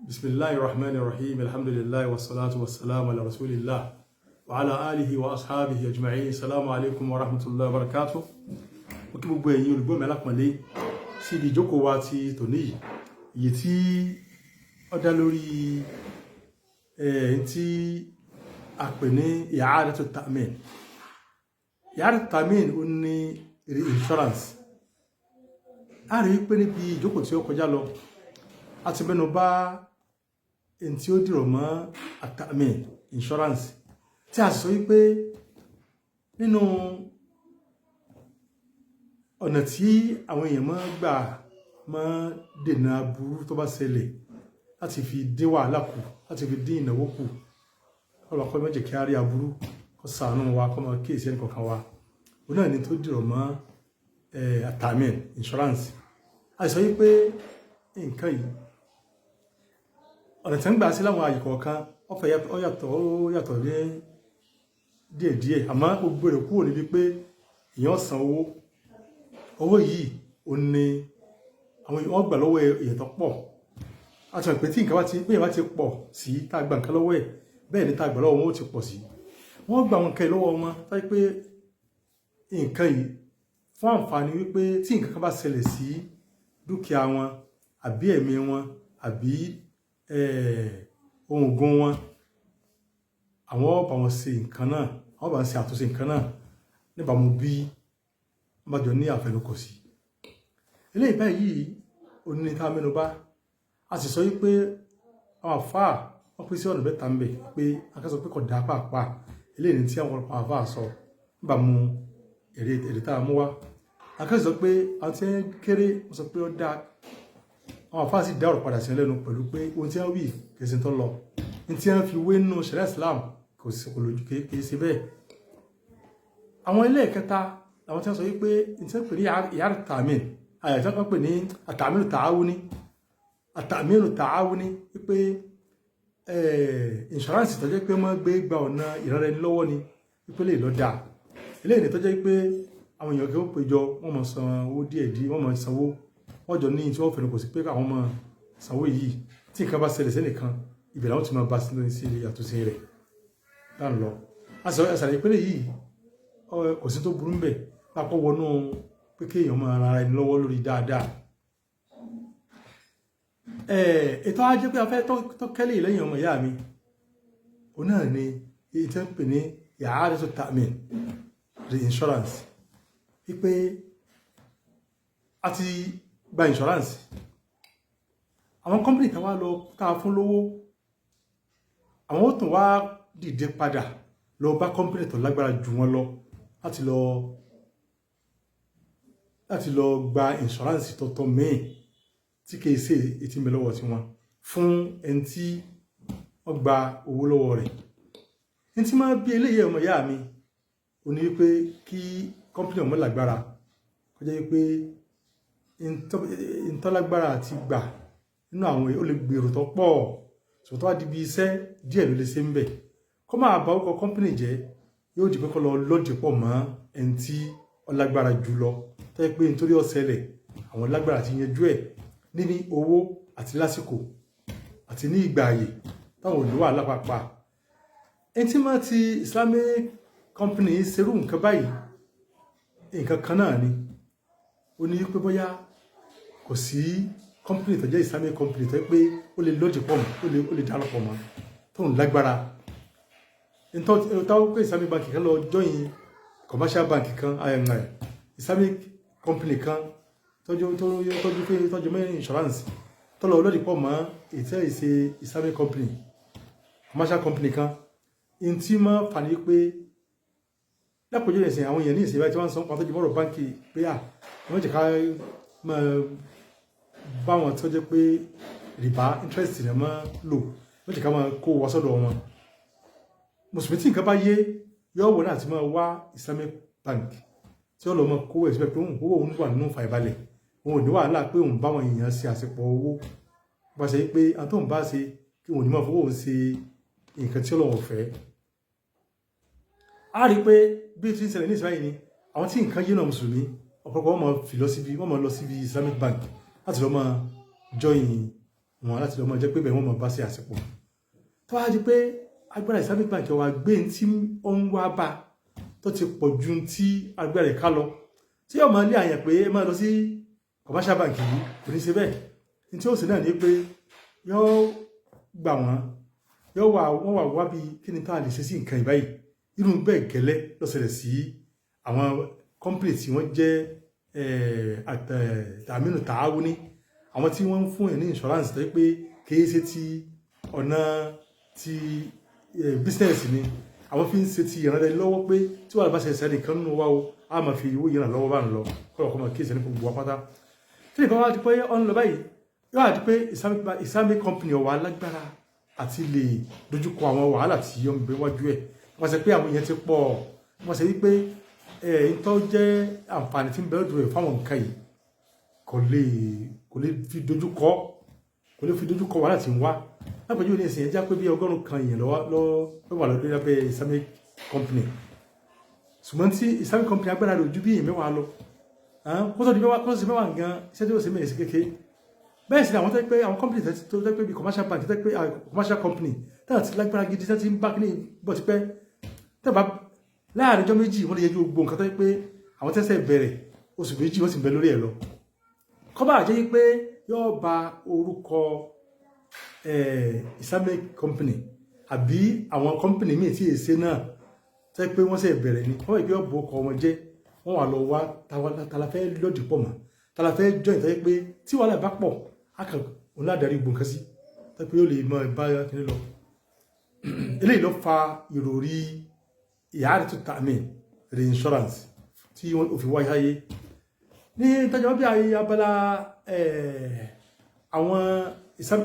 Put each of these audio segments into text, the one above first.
Bismillahir Rahmanir Rahim. Alhamdulillah wassalatu wassalamu ala rasulillah wa ala alihi wa ashabihi ajma'in. Assalamu alaikum wa rahmatullahi wa barakatuh. Mo kí gbogbo ẹ̀yin olùgbọ́ mi alápọ̀nlé sí ibi ìjókòó wa ti tòní yìí tí ó dá lórí tí a pè ní i'adatu ta'min. I'adatu ta'min ó ní insurance. A rí pé níbi ìjókòó tí ó kọjá lọ a ti mẹ́nu bà ẹni tí ó dìrọ̀ mọ́ at-ta'min insurance tí a sọ wípé nínú ọ̀nà tí àwọn èèyàn máa gbà máa dènà aburú tó bá ṣẹlẹ̀ láti fi dín wàhálà kù, láti fi dín ìnáwó kù, ọlọ́kọ́ má jẹ́ kí a rí aburú, kó ṣàánú wa, kó máa kíyèsí ẹnì kọ̀ọ̀kan wa. Òun náà ni tó dìrọ̀ mọ́ at-ta'min insurance. A sọ wípé nǹkan yìí ọ̀nà tí ń gbà sí láwọn àyè kọ̀ọ̀kan ó yàtọ̀ ní díẹ̀díẹ̀, àmọ́ gbogbo rẹ̀ kúrò níbi pé èèyàn san owó yìí ó ní àwọn èèyàn gbà lọ́wọ́ èèyàn tó pọ̀. A ti mọ̀ pé tí nǹkan bá ti pọ̀ sí tá a gba nǹkan lọ́wọ́ ẹ̀, bẹ́ẹ̀ ni tá a gbà lọ́wọ́ wọn ó ti pọ̀ sí. Wọ́n gba àwọn nǹkan yìí lọ́wọ́ wọn táyé pé nǹkan yìí fún àǹfààní wípé tí nǹkan kan bá ṣẹlẹ̀ sí dúkìá wọn àbí ẹ̀mí wọn àbí ohun ògùn wọn, àwọn bá wọn ṣe nǹkan náà, àwọn bá ń ṣe àtúnṣe nǹkan náà níbàámu bí wọ́n bá jọ ní àfẹnukò sí. Eléyìí báyìí ó ní ká mẹ́nu bà. A sì sọ wípé àwọn àfáà wọ́n pín sí ọ̀nà mẹ́ta ń bẹ pé akẹ́sọ̀ pé kò dáa pàápàá. Eléyìí ní tí àwọn ọ̀pọ̀ àfáà sọ níbàámu èrè tá a mú wá. Akẹ́sọ̀ sọ pé àwọn tí ń kéré wọ́n sọ pé ó dáa. Àwọn àfáà sì dá ọ̀rọ̀ padà sí lẹ́nu pẹ̀lú pé ohun tí wọ́n wí kì í ṣe tó lọ. Ohun tí wọ́n fi wé nínú Sharia Islam kò lójú, kì í ṣe bẹ́ẹ̀. Àwọn ilé ìkẹta àwọn tí wọ́n sọ wípé ohun tí wọ́n pè ní i'adatu ta'min, àyàtí wọ́n pè ní at-ta'minu ta'awuni. At-ta'minu ta'awuni wípé insurance tó jẹ́ pé wọ́n gbé gba ọ̀nà ìrànlọ́wọ́ ni wípé lè lọ dáa. Eléyìí tó jẹ́ pé àwọn èèyàn kí wọ́n péjọ, wọ́n máa san owó díẹ̀díẹ̀, wọ́n máa sanwó, wọ́n jọ ní tí wọ́n fẹ́nu kò sí pé àwọn máa sanwó yìí tí nǹkan bá ṣẹlẹ̀ sẹ́nìkan ibẹ̀ làwọn ti máa bá sí àtúnṣe rẹ̀ dáa lọ. Àṣàlẹ̀ ìpínlẹ̀ yìí kò sí tó burú mbẹ̀ lápò wọnú pé kéèyàn máa ran ara ẹni lọ́wọ́ lórí dáadáa. Ètò ajé pé a fẹ́ tó kẹ́lẹ̀ lẹ́yìn ọmọ ìyá mi, òun náà ni èyí tí wọ́n pè ní i'adatu ta'min reinsurance. Wípé a ti gba insurance, àwọn company tá wá lọ tá fún lówó, àwọn ó tún wá dìde padà lọ bá company tó lágbára jù wọn lọ láti lọ gba insurance tọ̀tọ̀ míì tí kìí ṣe ètí ń bẹ lọ́wọ́ tí wọn fún ẹni tí wọ́n gba owó lọ́wọ́ rẹ̀. Ẹni tí máa bí eléyìí ọmọ ìyá mi ò ní wípé kí company ọmọ lágbára kọjá wípé ìtọ́lágbára àti gbà nínú àwọn ó lè gbèrò tó pọ̀, ṣùgbọ́n tó wá di bí iṣẹ́ díẹ̀ ló lè ṣe ń bẹ̀. Kó máa bá ọkọ̀ company jẹ́, yóò di pé kó lọ lọ́dì pọ̀ mọ́ ẹni tí ó lágbára jù lọ tó yẹ pé nítorí ó ṣẹlẹ̀ àwọn lágbára ti yanjú ẹ̀ níní owó àti lásìkò àti ní ìgbà ààyè táwọn olùwà lápapà. Ẹni tí máa ti Islamic company ṣerú nǹkan báyìí, nǹkan kan náà ni ó ní pé bóyá kò sí company tó jẹ́ Islamic company tó yẹ pé ó lè lọ́dì pọ̀ mọ́, ó lè dárapọ̀ mọ́ tó ń lágbára. Táwọn pé Islamic bank kan lọ join commercial bank kan, Islamic company kan tọ́jú mẹ́rin insurance tó lọ lọ́dì pọ̀ mọ́ ètò ìṣe Islamic company, commercial company kan. In tí máa fà ní pé lápòjú ẹ̀sìn àwọn èèyàn ní ìsìn báyìí tí wọ́n ń sọ pàtó jù mọ́rọ̀ báńkì pé wọ́n jẹ́ ká máa bá wọn tó jẹ́ pé rìbá interest rẹ̀ máa lò, wọ́n jẹ́ ká máa kó wá sọ́dọ̀ wọn. Mùsùlùmí tí nǹkan bá yé yóò wọ́n láti máa wá Islamic bank tí ó lọ máa kó ẹ̀ síbẹ̀ pé owó òun wà nínú fàìbalẹ̀, òun ò ní wàhálà pé òun bá wọn èèyàn ṣe àṣepọ̀ owó bá ṣe pé àtọ́hùn bá ṣe kí òun ní máa fowó òun ṣe nǹkan tí Ọlọ́run fẹ́. A rí pé bí tí ń ṣẹlẹ̀ ní Israel ni àwọn tí nǹkan yé náà mùsùlùmí ọ̀pọ̀lọpọ̀ wọ́n máa lọ síbi Islamic bank láti lọ máa join wọn láti lọ́mọ jẹ́ pé bẹ́ẹ̀ wọ́n mọ̀ bá ṣe àsìkò tó wá di pé agbára Islamic Bank wa gbé tí ó ń wá bá tó ti pọ̀ ju tí agbára rẹ̀ ká lọ tí yóò máa lé àyàn pé ẹ máa lọ sí commercial bank yìí kò ní ṣe bẹ́ẹ̀ ní tí ó sì náà ní pé yóò gbà wọ́n wà wá bí kí ni tá a lè ṣe sí nǹkan ìbáyìí irú bẹ́ẹ̀ gẹ́lẹ́ ló ṣẹlẹ̀ sí àwọn company tí wọ́n jẹ́ àmínú tààwù ní àwọn tí wọ́n ń fún ẹ̀ ní insurance tó yẹ pé kìí ṣe ti ọ̀nà ti business ni àwọn fi ń ṣe ti ìrànlẹ́ lọ́wọ́ pé tí wàá bá ṣe ṣẹ́ nìkan nínú wa o a máa fi owó ìrànlọ́wọ́ lọ́wọ́ bá ń lọ kọ́lọ̀ kọ́ máa kí ìṣẹ́ ní gbogbo wa pátá tí ìbá wa ti pé ọ̀n lọ báyìí yóò wá di pé Islamic company ọ̀wà lágbára àti lè dojúkọ àwọn wàhálà tí ó ń bẹ wájú ẹ̀ wọ́n ṣe pé àwọn èèyàn ti pọ̀ wọ́n ṣe wípé ìtọ́ jẹ́ àǹfààní tí ń bẹ lọ́dọ̀ rẹ̀ fáwọn nǹkan yìí kò lè fi dojúkọ wàhálà tí ń wá lápẹjù ní ìsìn ẹjá pé bí 100 kan èèyàn lọ́wọ́ wà lọ́dọ̀ lábẹ́ Islamic company ṣùgbọ́n tí Islamic company agbára rẹ̀ ojú bí èèyàn mẹ́wàá lọ kó tó di mẹ́wàá gan iṣẹ́ tí ó ṣe mẹ́rin sí kékeré bẹ́ẹ̀ sì ni àwọn tó pé àwọn company tó tẹ́ pé bí commercial bank tẹ́ pé commercial company tẹ́lá ti lágbára gidi tẹ́ ti ń bá kí ní bọ̀ ti pẹ́ tẹ́bà láàrin ọjọ́ méjì wọ́n lè yẹjú gbogbo nǹkan tó pé àwọn tẹ́sẹ̀ bẹ̀rẹ̀ oṣù méjì wọ́n sì ń bẹ lórí ẹ̀ lọ kọ́bà jẹ́ pé yóò ba orúkọ Islamic company àbí àwọn company míì tí èsè náà tẹ́ pé wọ́n sì bẹ̀rẹ̀ ni wọ́n ìgbé ọ̀bọ̀ ọkọ̀ wọn jẹ́ wọ́n wà lọ wá talafẹ́ lọ́dì pọ̀ mọ́ talafẹ́ jọ ìtọ́ pé tí wàhálà bá pọ̀ akàn onídàárí gbòǹkan sí tẹ́ pé ó lè mọ ìbá kiri lọ eléyìí ló fa ìròrí ìyáàrí tó tààmì reinsurance tí wọ́n fi wáyé ayé ní ìtajà bí ayé abala àwọn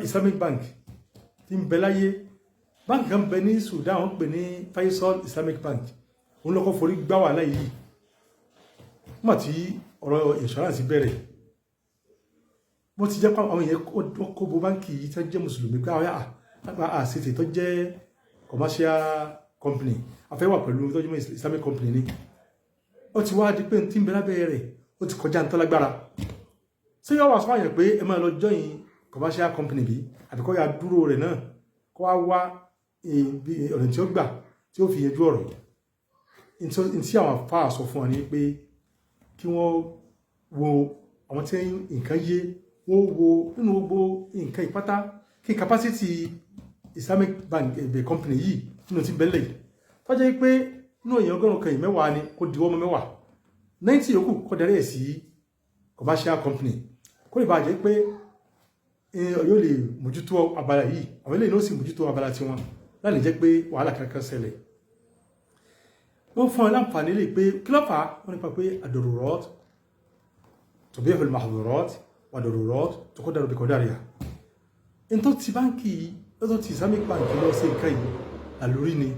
Islamic bank tí ń bẹ láyé báńkì kan bẹ ní Sudan wọ́n pè ní Faisal Islamic Bank òun lọ́kọ́ forí gbá wà láyé yìí nígbà tí ọ̀rọ̀ insurance bẹ̀rẹ̀ bó ti jẹ́ pé àwọn èèyàn kó bo báńkì yìí tó jẹ́ mùsùlùmí pé àwọn àṣetì tó jẹ́ commercial company afẹ́wà pẹ̀lú tó jẹ́ Islamic company ni ó ti wá di pé tí ń bẹ lábẹ́ rẹ̀ ó ti kọjá ń tọ́lágbára ṣé yóò wá sọ àyàn pé ẹ máa lọ join commercial company bí àbíkọ́ ya dúró rẹ̀ náà kó wá ọ̀nà tí ó gbà tí ó fi yanjú ọ̀rọ̀ yìí tí àwọn afáà sọ fún wa ní pé kí wọ́n wo àwọn tí nǹkan yé wọ́n wo nínú gbogbo nǹkan ìpátá kí capacity Islamic bank company yìí nínú ti bẹ́lẹ̀ yìí tó jẹ́ pé inú èèyàn 100 kan mẹ́wàá ni kó diwọ́ mọ́ mẹ́wàá 90 yòókù kó darí ẹ̀ sí commercial company kó lè bàjẹ́ pé yóò lè mójútó abala yìí àwọn eléyìí ló sì mójútó abala tiwọn láti jẹ́ pé wàhálà kankan ṣẹlẹ̀ wọ́n fún ọ láǹfààní lè pé kí ló fà á wọ́n nípa pé ad-darurat tubihu al-mahdhurat wa ad-darurat tuqaddaru bi qadariha in tó ti báńkì lọ́tọ́ ti Islamic bank lọ sí nǹkan yìí àlórí ni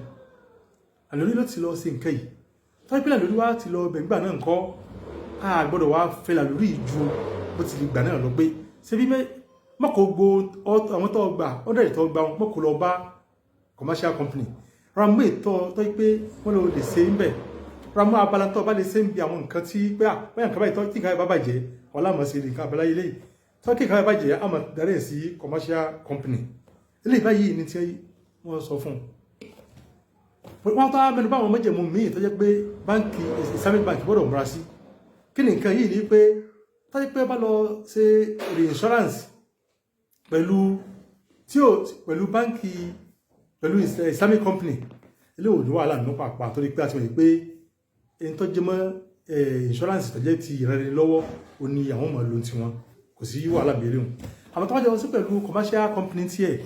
àlórí ló ti lọ sí nǹkan yìí tó wáyé pé àlórí wá ti lọ bẹ̀gbà náà nǹkan a gbọ́dọ̀ wá fẹ́ àlórí ju bó ti lè gbà náà lọ pé ṣe bí mọ́kò gbo àwọn tó gbà ọ́dẹ̀ tó gbà wọn mọ́kò lọ bá commercial company ramu ètò tó yí pé wọ́n lè ṣe ń bẹ̀ ramu abala tó bá lè ṣe ń bi àwọn nǹkan tí pé bóyá nǹkan báyìí tó tí nǹkan bá bàjẹ́ ọlámọ̀ sí nǹkan abala ilé tó kí nǹkan bá bàjẹ́ àmọ̀ darí ẹ̀ sí commercial company ilé báyìí ni tí wọ́n sọ fún wọ́n tó mẹ́nu bá àwọn méjèèmú míì tó jẹ́ pé báńkì Islamic bank gbọ́dọ̀ múra sí kí ni nǹkan yìí ni pé tó jẹ́ pé bá lọ ṣe reinsurance pẹ̀lú báńkì pẹ̀lú Islamic company ilé òní wàhálà nínú pàápàá torí pé a ti mọ̀ pé ẹni tó jẹ́ mọ́ insurance tó jẹ́ ti ìrẹ́ni lọ́wọ́ ó ní àwọn ọmọ lóun tiwọn kò sí wàhálà bẹ̀rẹ̀ wọn àwọn tó wá jẹ́ sí pẹ̀lú commercial company tí ẹ̀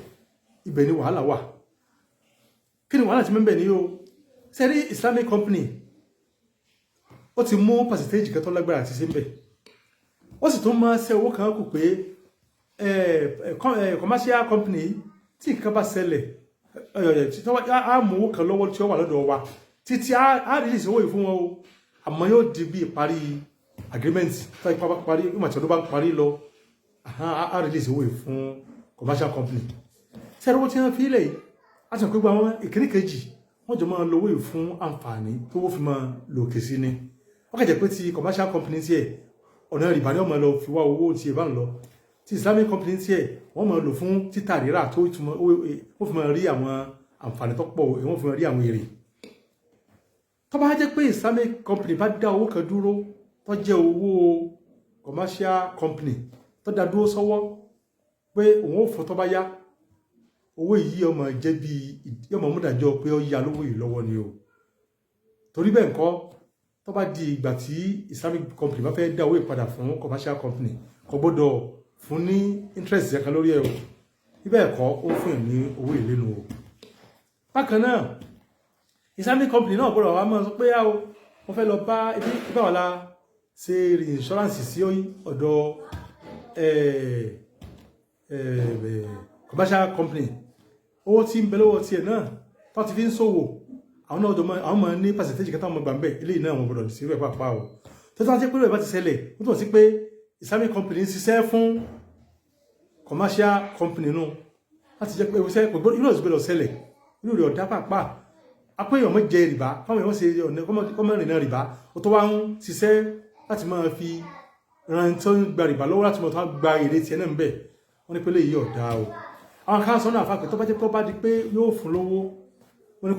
ibẹ̀ ni wàhálà wà kí ni wàhálà ti mẹ́bẹ̀ ní o sẹ́rí Islamic company ó ti mú percentage kan tó lágbára àti sí ń bẹ̀ ó sì tún máa ṣe owó kan kù pé commercial company tí nǹkan bá ṣẹlẹ̀ a mú owó kan lọ́wọ́ tí ó wà lọ́dọ̀ wa títí a release owó yìí fún wọn o àmọ́ yóò di bí ìparí agreement tó ipa bá parí ìmọ̀ tí ọdún bá parí lọ a release owó yìí fún commercial company sẹ́rí owó tí wọ́n fi lẹ̀ yìí a ti mọ̀ pé gba àwọn ìkíní kejì wọ́n jọ máa lówó yìí fún àǹfààní tó wó fi máa lòkè sí ni wọ́n kẹ̀jẹ̀ pé ti commercial company tí ẹ̀ ọ̀nà ìrìbá ní ọmọ lọ fi wá owó tí ẹ bá ń lọ tí Islamic company tiẹ̀ wọ́n máa lò fún títà rírà tó ìtumọ̀ wọ́n fi máa rí àwọn àǹfààní tó pọ̀ wọ́n fi máa rí àwọn èrè tó bá jẹ́ pé Islamic company bá dá owó kan dúró tó jẹ́ owó commercial company tó dá dúró sọ́wọ́ pé òun ò fún tó bá yá owó yìí ọmọ jẹ́ bí yọmọ múdàjọ́ pé ó yá lówó yìí lọ́wọ́ ni o torí bẹ́ẹ̀ ńkọ́ tó bá di ìgbà tí Islamic company bá fẹ́ dá owó ìpadà fún commercial company kò gbọ́dọ̀ fún ní interest yẹn lórí ẹ̀ o ibẹ̀ ẹ̀kọ́ ó fún ẹ̀ ní owó ìlénu o bákan náà Islamic company náà gbọ́dọ̀ wá máa sọ pé yá o wọ́n fẹ́ lọ bá ibi wà la ṣe insurance sí ọ̀dọ̀ commercial company owó tí ń bẹ lọ́wọ́ tiẹ̀ náà tó ti fi ń ṣòwò àwọn náà àwọn ọmọ ní percentage kẹta ọmọ gbà ń bẹ̀ eléyìí náà wọn gbọ́dọ̀ sí rẹ̀ pàápàá o tó tó wá sí pé rẹ̀ bá ti ṣẹlẹ̀ ó tó sí pé Islamic company ń ṣiṣẹ́ fún commercial company náà láti jẹ́ pé ìwé inú ọ̀sìn gbọ́dọ̀ ṣẹlẹ̀ inú rẹ̀ ọ̀dá pàápàá apẹ́ èèyàn mọ́ jẹ rìbá fáwọn èèyàn ṣe ọ̀nà kọ́mọ̀rìn náà rìbá ó tó wá ń ṣiṣẹ́ láti máa fi ran tó ń gba rìbá lọ́wọ́ láti máa tó gba èrè tiẹ̀ náà ń bẹ̀ wọ́n ní pé lè yí ọ̀dá o àwọn kan sọ náà fà pé tó bá jẹ́ pé ó bá di pé yóò fún lówó wọ́n ní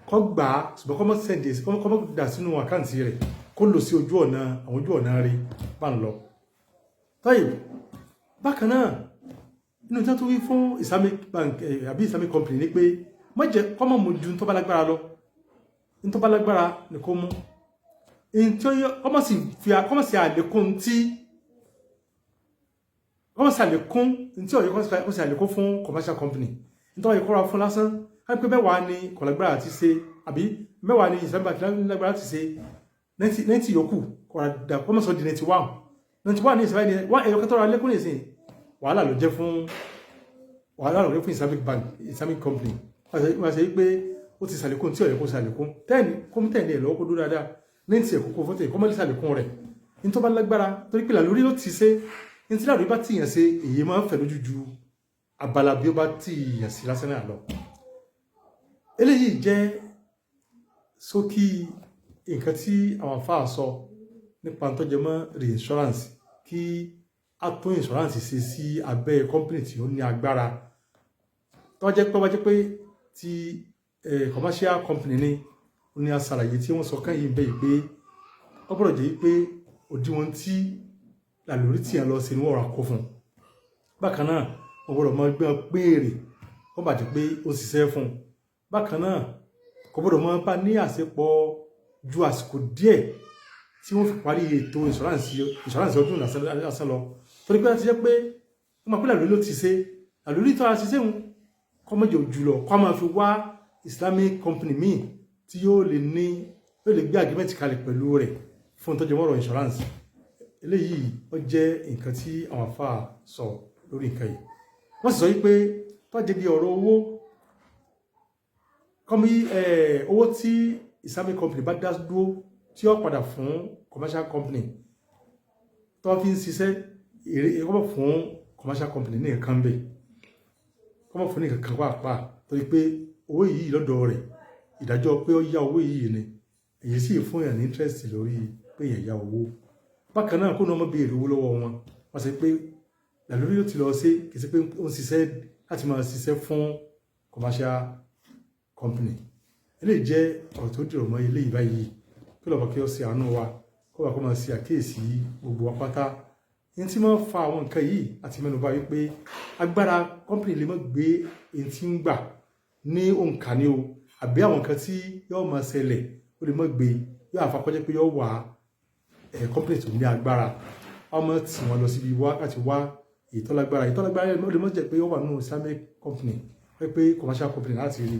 kọ́ gbà á ṣùgbọ́n kọ́ mọ́ sẹ́ndì kọ́ mọ́ dà sínú àkáǹtì rẹ̀ kó lò sí àwọn ojú ọ̀nà rí bá ń lọ. tọ́yì bákan náà nínú tí wọ́n tún wí fún Islamic bank àbí Islamic company ni pé má jẹ́ kọ́ mọ́ mu ju ní tó bá lágbára lọ ní tó bá lágbára ni kó mú kọ́mọ̀ sí àlékún tí kọ́mọ̀ sí àlékún tí ọ̀yẹ́ kọ́mọ̀ sí àlékún fún commercial company nítorí ìkọ́ra fún lásán ká pé mẹ́wàá ni kọ̀lágbára ti ṣe àbí mẹ́wàá ni Islamic bank lágbára ti ṣe 90 yòókù kọ́mọ̀ sọ di 91 ní ìsìnbáyé ni wọ́n ẹ̀yọ́ kẹtọ́ra lékún ní ìsìn wàhálà ló jẹ́ fún Islamic bank Islamic company wọ́n ṣe pé ó ti ṣàlékún tí ọ̀yẹ́ kó ṣàlékún tẹ́ẹ̀ni ẹ̀ lọ́wọ́ kó dúró dáadáa ní ti ẹ̀kọ́kọ́ fún tẹ̀ kọ́mọ́lì ṣàlékún rẹ̀ ní tó bá lágbára torí pé làlórí ló ti ṣe ní tí làlórí bá tìyàn ṣe èyí máa ń fẹ̀ lójú ju abala bí ó bá tìyàn sí lásán náà lọ. eléyìí jẹ́ ṣókí nǹkan tí àwọn afáà sọ nípa tó jẹ mọ́ reinsurance kí a tó insurance ṣe sí abẹ́ company tí ó ní agbára tó jẹ́ pé ti commercial company ni ó ní aṣàlàyé tí wọ́n sọ kàn yìí bẹ́ẹ̀ pé ó gbọ́dọ̀ jẹ́ pé òdiwọ̀n tí làlórí tí yẹn lọ sí ni wọ́n rà kó fún un bákan náà wọ́n gbọ́dọ̀ mọ gbé péèrè wọ́n bàjẹ́ pé ó ṣiṣẹ́ fún un bákan náà kò gbọ́dọ̀ mọ bá ní àṣepọ̀ ju àsìkò díẹ̀ tí wọ́n fi parí ètò insurance ọdún lásán lọ torí pé láti jẹ́ pé wọ́n máa pé làlórí ló ti ṣe làlórí tó ara ṣiṣẹ́ wọn kọ́ mọ́jọ jùlọ kọ́ máa fi wá Islamic company míì tí yóò lè gbé agreement kalẹ̀ pẹ̀lú rẹ̀ fún tọ́jú mọ́rọ̀ insurance eléyìí ó jẹ́ nǹkan tí àwọn afá sọ lórí nǹkan yìí wọ́n sì sọ wípé tọ́jú bí ọ̀rọ̀ owó tí Islamic company bá dá dúró tí ó padà fún commercial company tó fi ń ṣiṣẹ́ èrè kọ́mọ̀ fún commercial company ní nǹkan bẹ́ẹ̀ kọ́mọ̀ fún ní nǹkan pàápàá torí pé owó yìí lọ́dọ̀ rẹ̀ ìdájọ́ pé ó yá owó yìí ni èyí sì fún èèyàn ní interest lórí pé èèyàn yá owó bákan náà kó ní ọmọ béèrè owó lọ́wọ́ wọn wọ́n sọ pé làlórí yóò ti lọ sí kì í ṣe pé ó ń ṣiṣẹ́ láti máa ṣiṣẹ́ fún commercial company eléyìí jẹ́ ọ̀rọ̀ tó dìrọ̀ mọ́ eléyìí báyìí kí lọ́ba kí ó ṣe àánú wa kó wà kó máa ṣe àkíyèsí gbogbo wa pátá ní tí wọ́n fa àwọn nǹkan yìí àti mẹ́nubà wípé agbára company lè má gbé èyí tí ń gbà ní òǹkà ní o àbí àwọn nǹkan tí yóò máa ṣẹlẹ̀ ó lè má gbé yóò àfakọ́jẹ́ pé yóò wà company tó ní agbára ọmọ tí wọ́n lọ síbi wá láti wá ìtọ́lágbára ó lè má jẹ́ pé yóò wà nínú Islamic company wọ́n pé commercial company láti rí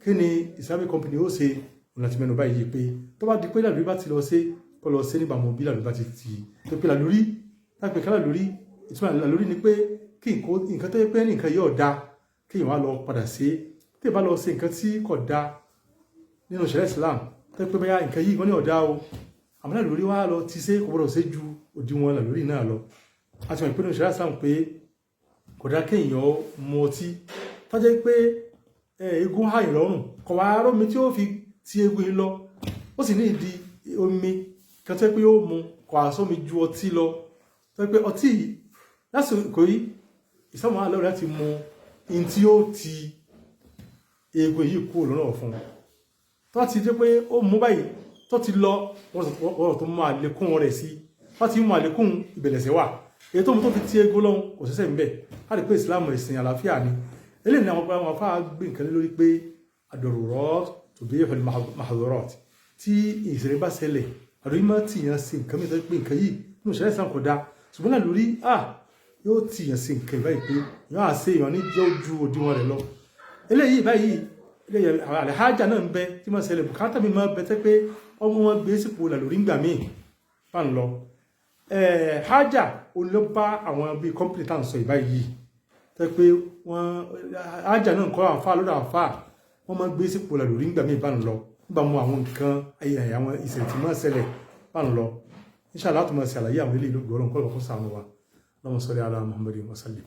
kí ni Islamic company ó ṣe òun láti mẹ́nubà yìí pé tó bá di pé làlórí bá ti lọ sí kọ́ lọ sí níbàámu bí làlórí bá ti tó pé làlórí lápẹ̀ kálà lórí ìtumọ̀ làlórí ni pé kí nǹkan tó yẹ pé nǹkan yóò da kí ìwà lọ padà sí tí ìbá lọ sí nǹkan tí kò da nínú ìṣẹ̀lẹ̀ Islam tó yẹ pé báyà nǹkan yìí wọ́n ní ọ̀dá o àmọ́ làlórí wá lọ ti ṣe kò gbọdọ̀ ṣe ju òdiwọ̀n làlórí náà lọ a ti mọ̀ pé nínú ìṣẹ̀lẹ̀ Islam pé kò dá kéèyàn mu ọtí tó jẹ́ pé egun ha ìrọ̀rùn kò wá rómi tí ó fi ti egun yìí lọ ó sì ní ìdí omi kan tó yẹ pé ó mu kò àsómi ju ọtí lọ tó yẹ pé ọtí lásìkò yìí ìsọ́mọ́ alẹ́ láti mọ in tí ó ti eegun yìí kú lọ́nà fún tó ti dé pé ó mú báyìí tó ti lọ wọ́n tó mú àlékún rẹ̀ sí wọ́n ti mú àlékún ìbẹ̀lẹ̀sẹ̀ wà èyí tó mú tó fi ti eegun lọ́hùn kò sẹ́sẹ̀ ń bẹ̀ á rí pé ìsìlámù ẹ̀sìn àlàáfíà ni eléyìí ni àwọn afá gbé nǹkan lórí pé àdọ̀rọ̀rọ̀ tó bí ẹ̀fẹ̀ mahadurot tí ìṣẹ̀lẹ̀ bá ṣẹlẹ̀ àdó yìí máa tì yàn sí nǹkan mìíràn pé nǹkan yìí nínú ìṣẹ̀lẹ̀ sàn kò dáa ṣùgbọ́n náà lórí yóò tì yàn sí nǹkan báyìí pé yóò á ṣe èèyàn ní jẹ́ ojú òdiwọ̀n rẹ̀ lọ eléyìí báyìí àlẹ́hájà náà ń bẹ tí máa ṣẹlẹ̀ bùkátà mi máa bẹ tẹ́ pé ọmọ wọn gbé sípò là lórí ńgbà míì bá ń lọ hájà olóbá àwọn bíi kọ́mpìlì tá à ń sọ ìbáyìí tẹ́ pé wọ́n hájà náà kọ́ àǹfà lọ́dọ̀ àǹfà wọ́n máa gbé sípò là lórí ńgbà míì bá ń lọ nígbà mú àwọn nǹkan àwọn ìṣẹ̀lẹ̀ tí máa ṣẹlẹ̀ bá ń lọ inshallah tó máa ṣàlàyé àwọn eléyìí ló gbọ́ ọlọ́nkọ́ lọ́kọ́ sànù wa Allahumma salli ala Muhammadin wa sallim.